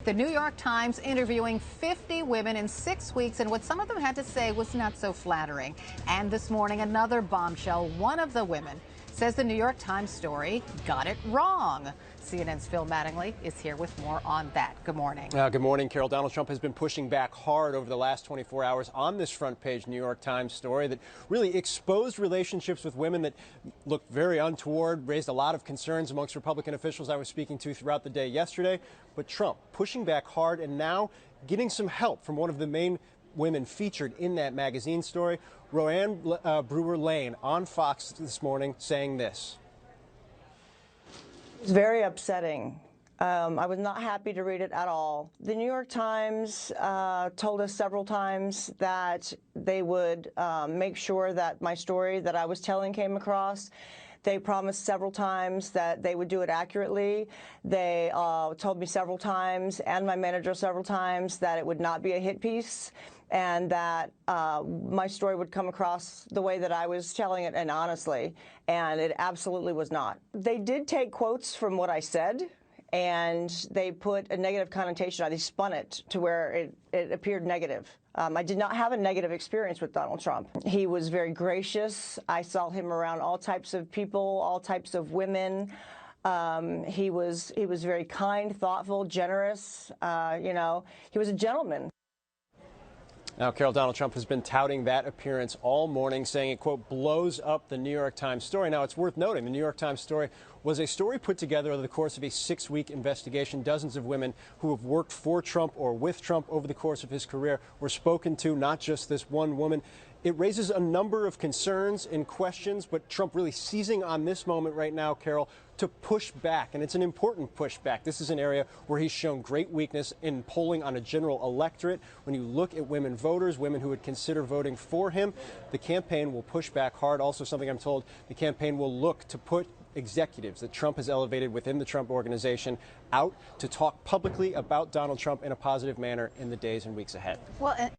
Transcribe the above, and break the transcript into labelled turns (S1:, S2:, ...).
S1: The New York Times interviewing 50 women in 6 weeks, and what some of them had to say was not so flattering. And this morning, another bombshell. One of the women says the New York Times story got it wrong. CNN's Phil Mattingly is here with more on that. Good morning.
S2: Good morning, Carol. Donald Trump has been pushing back hard over the last 24 hours on this front page New York Times story that really exposed relationships with women that looked very untoward, raised a lot of concerns amongst Republican officials I was speaking to throughout the day yesterday. But Trump pushing back hard and now getting some help from one of the main women featured in that magazine story, Roanne Brewer Lane on Fox this morning saying this.
S3: It's very upsetting. I was not happy to read it at all. The New York Times told us several times that they would make sure that my story that I was telling came across. They promised several times that they would do it accurately. They told me several times, and my manager several times, that it would not be a hit piece and that my story would come across the way that I was telling it and honestly, and it absolutely was not. They did take quotes from what I said, and they put a negative connotation on it. They spun it to where it appeared negative. I did not have a negative experience with Donald Trump. He was very gracious. I saw him around all types of people, all types of women. He was very kind, thoughtful, generous. He was a gentleman.
S2: Now, Carol, Donald Trump has been touting that appearance all morning, saying it, quote, blows up the New York Times story. Now, it's worth noting the New York Times story was a story put together over the course of a 6-week investigation. Dozens of women who have worked for Trump or with Trump over the course of his career were spoken to, not just this one woman. It raises a number of concerns and questions, but Trump really seizing on this moment right now, Carol, to push back. And it's an important pushback. This is an area where he's shown great weakness in polling on a general electorate. When you look at women voters, women who would consider voting for him, the campaign will push back hard. Also, something I'm told, the campaign will look to put executives that Trump has elevated within the Trump organization out to talk publicly about Donald Trump in a positive manner in the days and weeks ahead.
S1: Well,